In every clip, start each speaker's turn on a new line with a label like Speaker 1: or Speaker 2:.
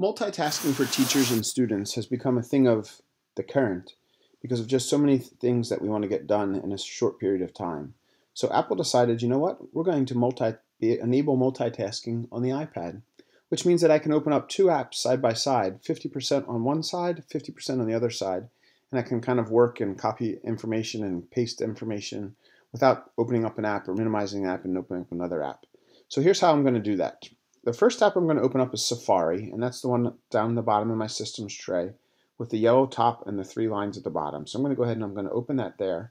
Speaker 1: Multitasking for teachers and students has become a thing of the current because of just so many things that we want to get done in a short period of time. So Apple decided, you know what, we're going to enable multitasking on the iPad, which means that I can open up two apps side by side, 50% on one side, 50% on the other side, and I can kind of work and copy information and paste information without opening up an app or minimizing an app and opening up another app. So here's how I'm going to do that. The first app I'm going to open up is Safari, and that's the one down the bottom of my systems tray with the yellow top and the three lines at the bottom. So I'm going to go ahead and I'm going to open that there.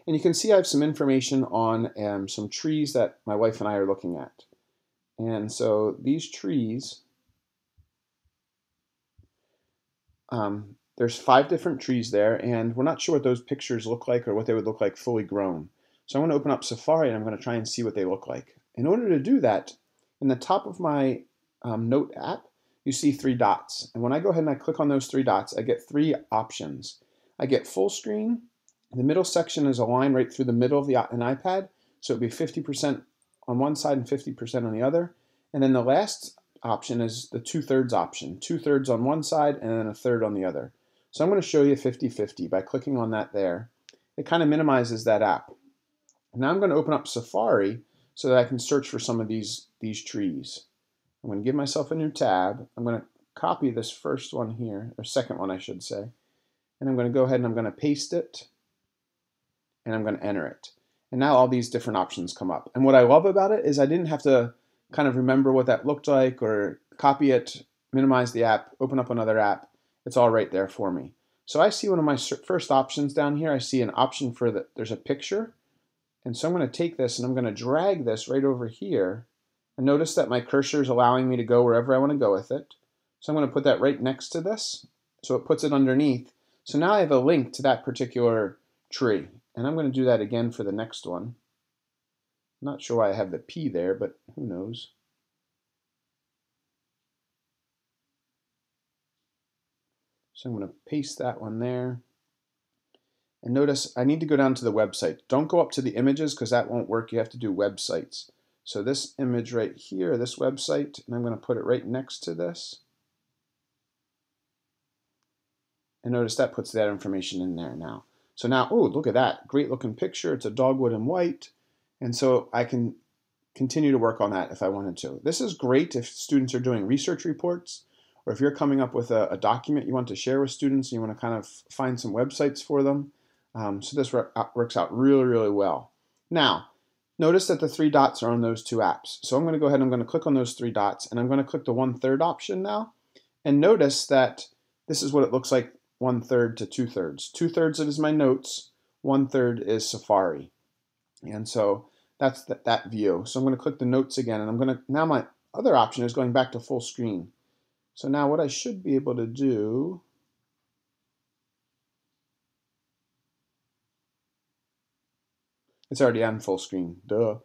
Speaker 1: And you can see I have some information on some trees that my wife and I are looking at. And so these trees, there's 5 different trees there, and we're not sure what those pictures look like or what they would look like fully grown. So I'm going to open up Safari and I'm going to try and see what they look like. In order to do that, in the top of my Note app, you see 3 dots. And when I go ahead and I click on those 3 dots, I get 3 options. I get full screen. The middle section is a line right through the middle of an iPad, so it would be 50% on one side and 50% on the other. And then the last option is the 2/3 option, 2/3 on one side and then a third on the other. So I'm going to show you 50-50 by clicking on that there. It kind of minimizes that app. Now I'm going to open up Safari so that I can search for some of these trees. I'm going to give myself a new tab. I'm going to copy this first one here, or second one I should say, and I'm going to go ahead and I'm going to paste it, and I'm going to enter it. And now all these different options come up. And what I love about it is I didn't have to kind of remember what that looked like or copy it, minimize the app, open up another app. It's all right there for me. So I see one of my first options down here. I see an option for there's a picture. And so I'm going to take this and I'm going to drag this right over here. And notice that my cursor is allowing me to go wherever I want to go with it. So I'm going to put that right next to this. So it puts it underneath. So now I have a link to that particular tree. And I'm going to do that again for the next one. Not sure why I have the P there, but who knows. So I'm going to paste that one there. And notice I need to go down to the website. Don't go up to the images because that won't work. You have to do websites. So this image right here, this website, and I'm going to put it right next to this. And notice that puts that information in there now. So now, oh, look at that. Great looking picture. It's a dogwood in white. And so I can continue to work on that if I wanted to. This is great if students are doing research reports, or if you're coming up with a document you want to share with students and you want to kind of find some websites for them. So this works out really, really well. Now, notice that the 3 dots are on those 2 apps. So I'm going to go ahead and I'm going to click on those 3 dots, and I'm going to click the 1/3 option now. And notice that this is what it looks like, 1/3 to 2/3. 2/3 is my notes, 1/3 is Safari. And so that's that view. So I'm going to click the notes again, and I'm going to, now my other option is going back to full screen. So now what I should be able to do, it's already on full screen, duh.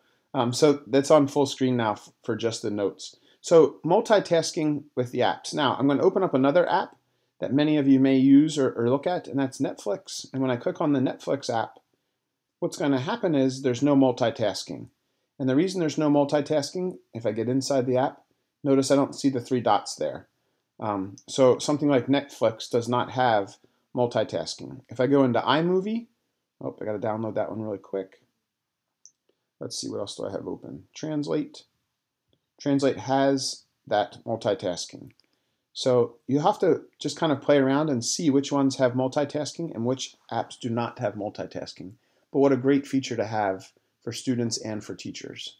Speaker 1: So that's on full screen now for just the notes. So multitasking with the apps. Now I'm going to open up another app that many of you may use or look at, and that's Netflix. And when I click on the Netflix app, what's going to happen is there's no multitasking. And the reason there's no multitasking, if I get inside the app, notice I don't see the 3 dots there. So something like Netflix does not have multitasking. If I go into iMovie, oh, I got to download that one really quick. Let's see, what else do I have open? Translate. Translate has that multitasking. So you have to just kind of play around and see which ones have multitasking and which apps do not have multitasking. But what a great feature to have for students and for teachers.